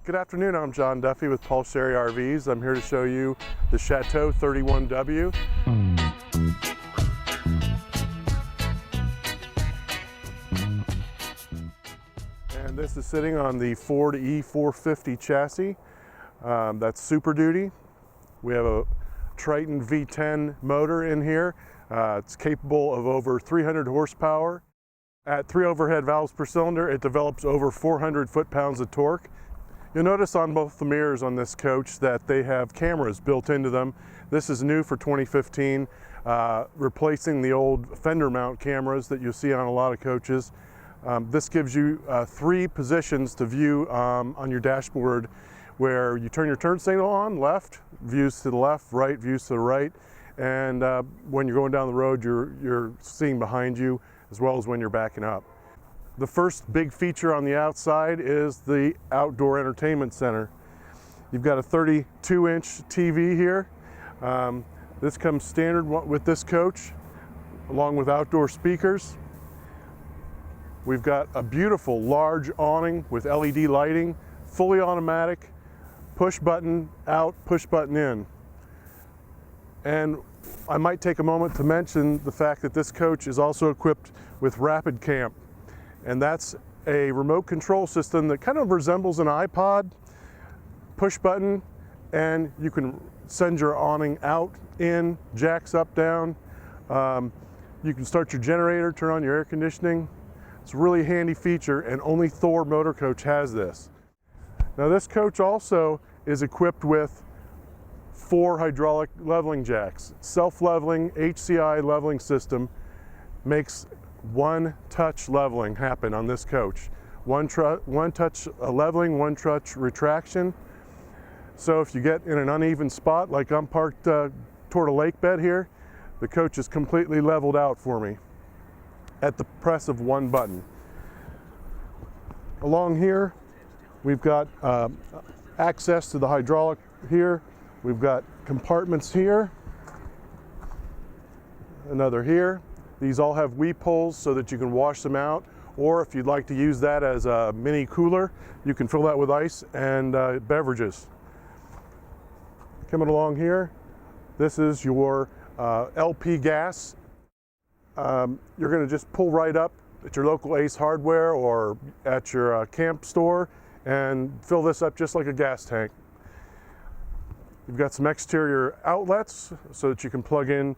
Good afternoon, I'm John Duffy with Pulse Area RVs. I'm here to show you the Chateau 31W. And this is sitting on the Ford E450 chassis. That's Super Duty. We have a Triton V10 motor in here. It's capable of over 300 horsepower. At 3 overhead valves per cylinder, it develops over 400 foot-pounds of torque. You'll notice on both the mirrors on this coach that they have cameras built into them. This is new for 2015, replacing the old fender mount cameras that you see on a lot of coaches. This gives you 3 positions to view on your dashboard, where you turn your turn signal on, left, views to the left, right, views to the right, and when you're going down the road, you're seeing behind you as well as when you're backing up. The first big feature on the outside is the outdoor entertainment center. You've got a 32-inch TV here. This comes standard with this coach, along with outdoor speakers. We've got a beautiful large awning with LED lighting, fully automatic, push button out, push button in. And I might take a moment to mention the fact that this coach is also equipped with Rapid Camp. And that's a remote control system that kind of resembles an iPod, push button, and you can send your awning out, in, jacks up, down. You can start your generator, turn on your air conditioning. It's a really handy feature, and only Thor motor coach has this. Now this coach also is equipped with 4 hydraulic leveling jacks. Self-leveling HCI leveling system makes one-touch leveling happen on this coach. One touch leveling, one touch retraction. So if you get in an uneven spot, like I'm parked toward a lake bed here, the coach is completely leveled out for me at the press of one button. Along here, we've got access to the hydraulic here. We've got compartments here, another here. These all have weep holes so that you can wash them out, or if you'd like to use that as a mini cooler, you can fill that with ice and beverages. Coming along here, this is your LP gas. You're going to just pull right up at your local Ace Hardware or at your camp store and fill this up just like a gas tank. You've got some exterior outlets so that you can plug in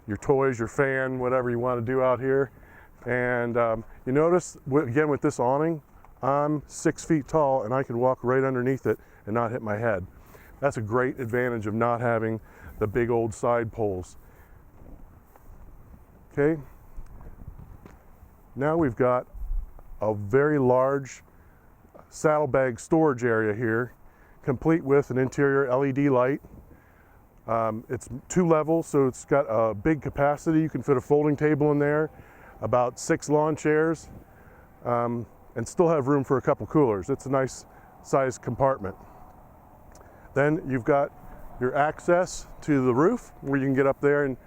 your toys, your fan, whatever you want to do out here. And you notice, again, with this awning, I'm 6 feet tall and I can walk right underneath it and not hit my head. That's a great advantage of not having the big old side poles. Okay, now we've got a very large saddlebag storage area here, complete with an interior LED light. It's 2 levels, so it's got a big capacity. You can fit a folding table in there, about 6 lawn chairs, and still have room for a couple coolers. It's a nice sized compartment. Then you've got your access to the roof, where you can get up there and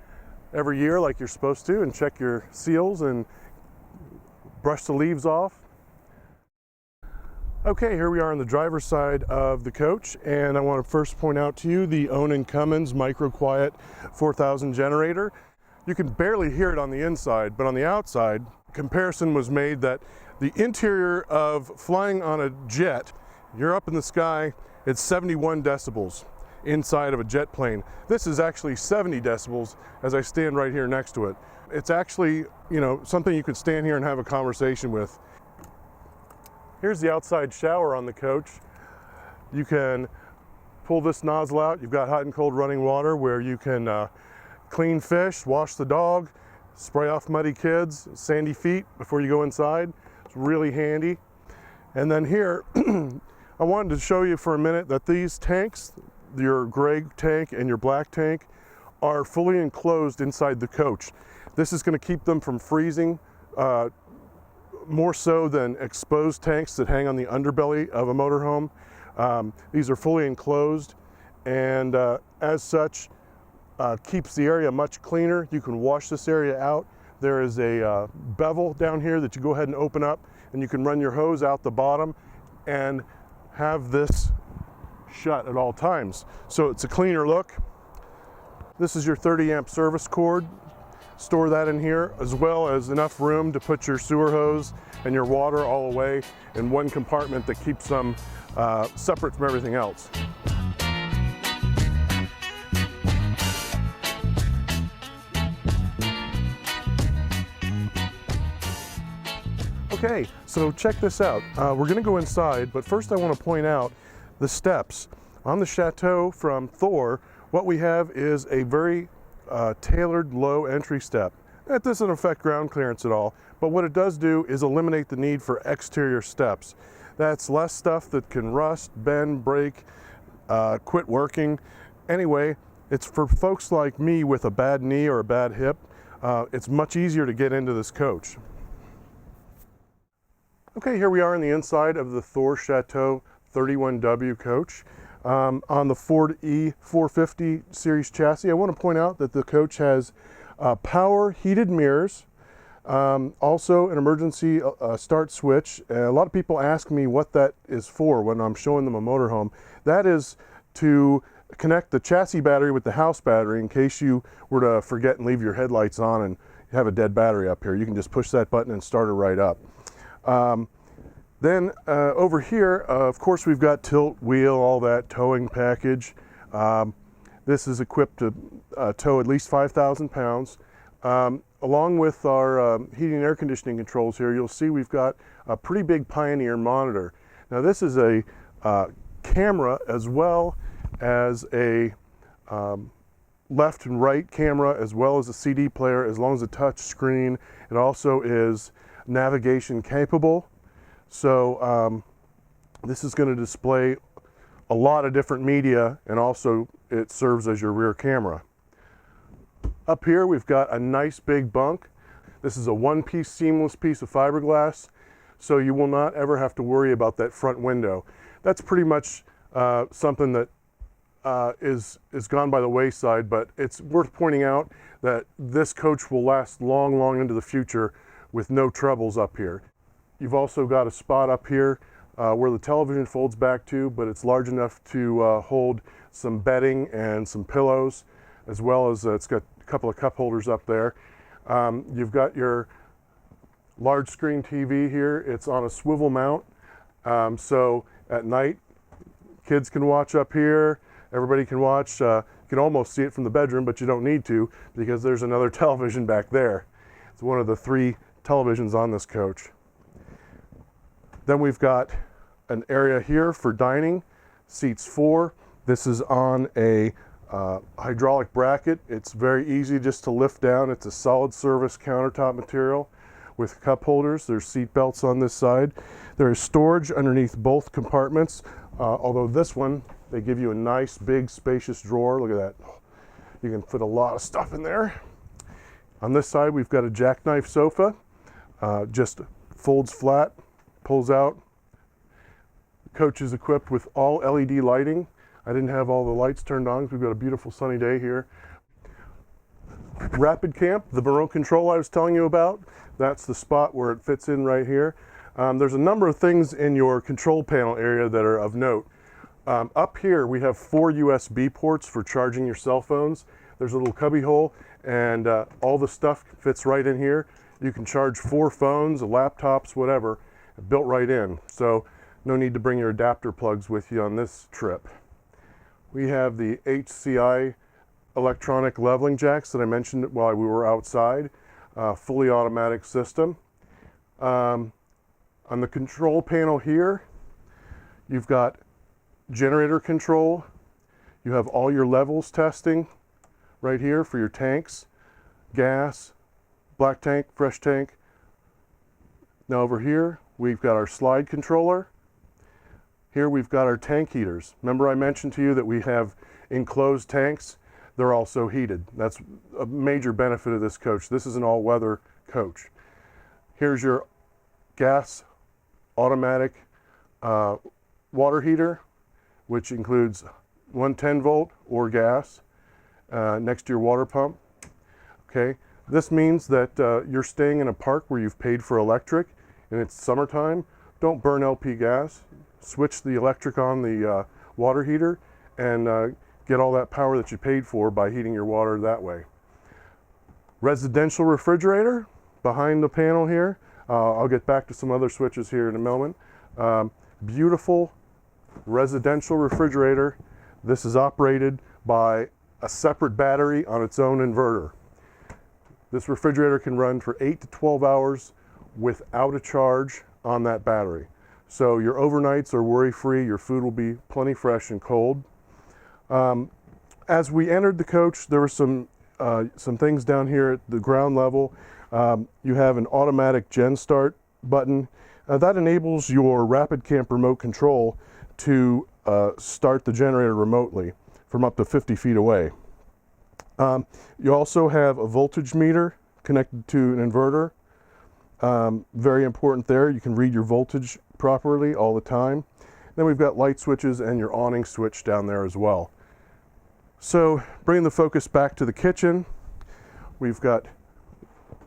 every year like you're supposed to and check your seals and brush the leaves off. Okay, here we are on the driver's side of the coach, and I want to first point out to you the Onan Cummins Micro Quiet 4000 generator. You can barely hear it on the inside, but on the outside, comparison was made that the interior of flying on a jet, you're up in the sky, it's 71 decibels inside of a jet plane. This is actually 70 decibels as I stand right here next to it. It's actually, something you could stand here and have a conversation with. Here's the outside shower on the coach. You can pull this nozzle out. You've got hot and cold running water where you can clean fish, wash the dog, spray off muddy kids, sandy feet before you go inside. It's really handy. And then here, I wanted to show you for a minute that these tanks, your gray tank and your black tank, are fully enclosed inside the coach. This is going to keep them from freezing, more so than exposed tanks that hang on the underbelly of a motorhome. These are fully enclosed, and as such, keeps the area much cleaner. You can wash this area out. There is a bevel down here that you go ahead and open up, and you can run your hose out the bottom and have this shut at all times. So it's a cleaner look. This is your 30 amp service cord. Store that in here, as well as enough room to put your sewer hose and your water all away in one compartment that keeps them separate from everything else. Okay, so check this out. We're gonna go inside, but first I wanna point out the steps. On the Chateau from Thor, what we have is a very tailored low entry step. That doesn't affect ground clearance at all, but what it does do is eliminate the need for exterior steps. That's less stuff that can rust, bend, break, quit working. Anyway, it's for folks like me with a bad knee or a bad hip. It's much easier to get into this coach. Okay, here we are on the inside of the Thor Chateau 31W coach. On the Ford E450 series chassis, I want to point out that the coach has power heated mirrors, also an emergency start switch. A lot of people ask me what that is for when I'm showing them a motorhome. That is to connect the chassis battery with the house battery in case you were to forget and leave your headlights on and have a dead battery up here. You can just push that button and start it right up. Then over here, of course, we've got tilt wheel, all that towing package. This is equipped to tow at least 5,000 pounds. Along with our heating and air conditioning controls here, you'll see we've got a pretty big Pioneer monitor. Now this is a camera as well as a left and right camera, as well as a CD player, as long as a touch screen. It also is navigation capable. So this is going to display a lot of different media, and also it serves as your rear camera. Up here we've got a nice big bunk. This is a one-piece seamless piece of fiberglass, so you will not ever have to worry about that front window. That's pretty much something that is gone by the wayside, but it's worth pointing out that this coach will last long, long into the future with no troubles up here. You've also got a spot up here where the television folds back to, but it's large enough to hold some bedding and some pillows, as well as it's got a couple of cup holders up there. You've got your large screen TV here. It's on a swivel mount, so at night kids can watch up here, everybody can watch. You can almost see it from the bedroom, but you don't need to because there's another television back there. It's one of the 3 televisions on this coach. Then we've got an area here for dining, seats 4. This is on a hydraulic bracket. It's very easy just to lift down. It's a solid service countertop material with cup holders. There's seat belts on this side. There is storage underneath both compartments, although this one, they give you a nice big spacious drawer. Look at that. You can fit a lot of stuff in there. On this side we've got a jackknife sofa, just folds flat, pulls out. The coach is equipped with all LED lighting. I didn't have all the lights turned on because we've got a beautiful sunny day here. Rapid Camp, the remote control I was telling you about, that's the spot where it fits in right here. There's a number of things in your control panel area that are of note. Up here we have 4 USB ports for charging your cell phones. There's a little cubby hole, and all the stuff fits right in here. You can charge 4 phones, laptops, whatever, built right in. So no need to bring your adapter plugs with you on this trip. We have the HCI electronic leveling jacks that I mentioned while we were outside, fully automatic system. On the control panel here, you've got generator control. You have all your levels testing right here for your tanks, gas, black tank, fresh tank. Now over here, we've got our slide controller. Here we've got our tank heaters. Remember I mentioned to you that we have enclosed tanks? They're also heated. That's a major benefit of this coach. This is an all-weather coach. Here's your gas automatic water heater, which includes 110 volt or gas next to your water pump. Okay, this means that you're staying in a park where you've paid for electric and it's summertime. Don't burn LP gas. switch the electric on the water heater and get all that power that you paid for by heating your water that way. Residential refrigerator behind the panel here. I'll get back to some other switches here in a moment. Beautiful residential refrigerator. This is operated by a separate battery on its own inverter. This refrigerator can run for 8 to 12 hours without a charge on that battery. So your overnights are worry-free, your food will be plenty fresh and cold. As we entered the coach, there were some things down here at the ground level. You have an automatic gen start button. That enables your Rapid Camp remote control to start the generator remotely from up to 50 feet away. You also have a voltage meter connected to an inverter. Very important there. You can read your voltage properly all the time. Then we've got light switches and your awning switch down there as well. So bringing the focus back to the kitchen, we've got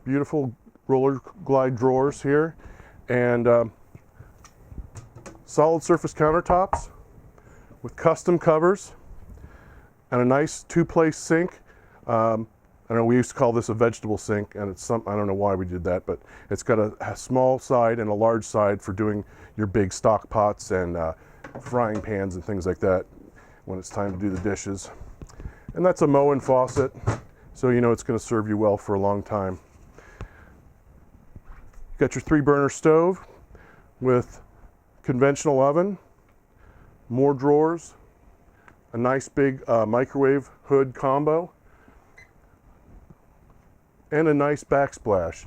beautiful roller glide drawers here and solid surface countertops with custom covers and a nice two-place sink. I know we used to call this a vegetable sink, and I don't know why we did that, but it's got a small side and a large side for doing your big stock pots and frying pans and things like that when it's time to do the dishes. And that's a Moen faucet, so you know it's going to serve you well for a long time. Got your 3-burner stove with conventional oven, more drawers, a nice big microwave hood combo, and a nice backsplash.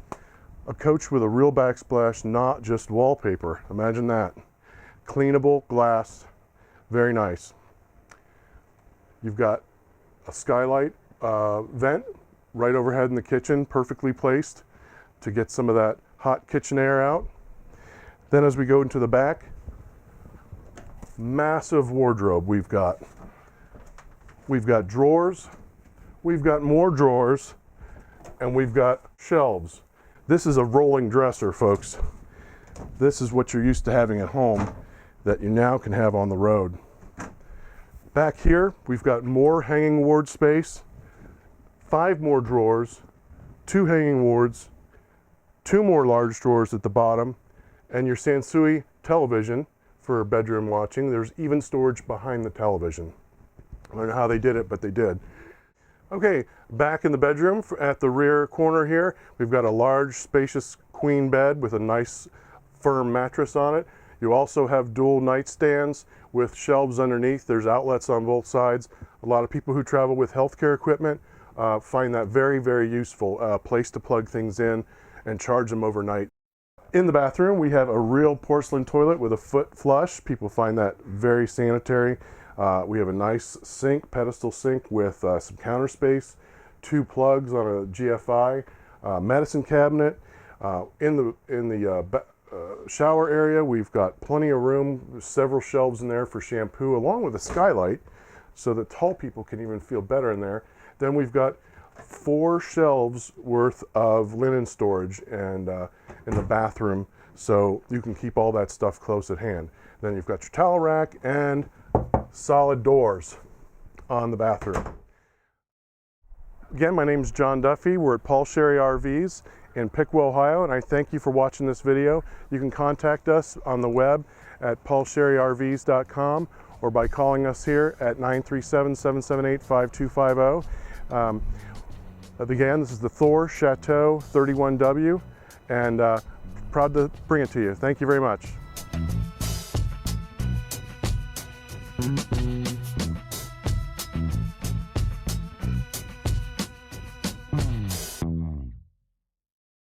A coach with a real backsplash, not just wallpaper. Imagine that. Cleanable glass, very nice. You've got a skylight vent right overhead in the kitchen, perfectly placed to get some of that hot kitchen air out. Then as we go into the back, massive wardrobe we've got. We've got drawers, we've got more drawers, and we've got shelves. This is a rolling dresser, folks. This is what you're used to having at home that you now can have on the road. Back here, we've got more hanging ward space, 5 more drawers, 2 hanging wards, 2 more large drawers at the bottom, and your Sansui television for bedroom watching. There's even storage behind the television. I don't know how they did it, but they did. Okay, back in the bedroom at the rear corner here, we've got a large, spacious queen bed with a nice, firm mattress on it. You also have dual nightstands with shelves underneath. There's outlets on both sides. A lot of people who travel with healthcare equipment find that very, very useful. Place to plug things in and charge them overnight. In the bathroom, we have a real porcelain toilet with a foot flush. People find that very sanitary. We have a nice sink, pedestal sink with some counter space, 2 plugs on a GFI, medicine cabinet. In the shower area, we've got plenty of room, several shelves in there for shampoo, along with a skylight, so that tall people can even feel better in there. Then we've got 4 shelves worth of linen storage and in the bathroom, so you can keep all that stuff close at hand. Then you've got your towel rack and solid doors on the bathroom. Again, my name is John Duffy. We're at Paul Sherry RVs in Piqua, Ohio, and I thank you for watching this video. You can contact us on the web at paulsherryrvs.com or by calling us here at 937-778-5250. Again, this is the Thor Chateau 31W, and proud to bring it to you. Thank you very much.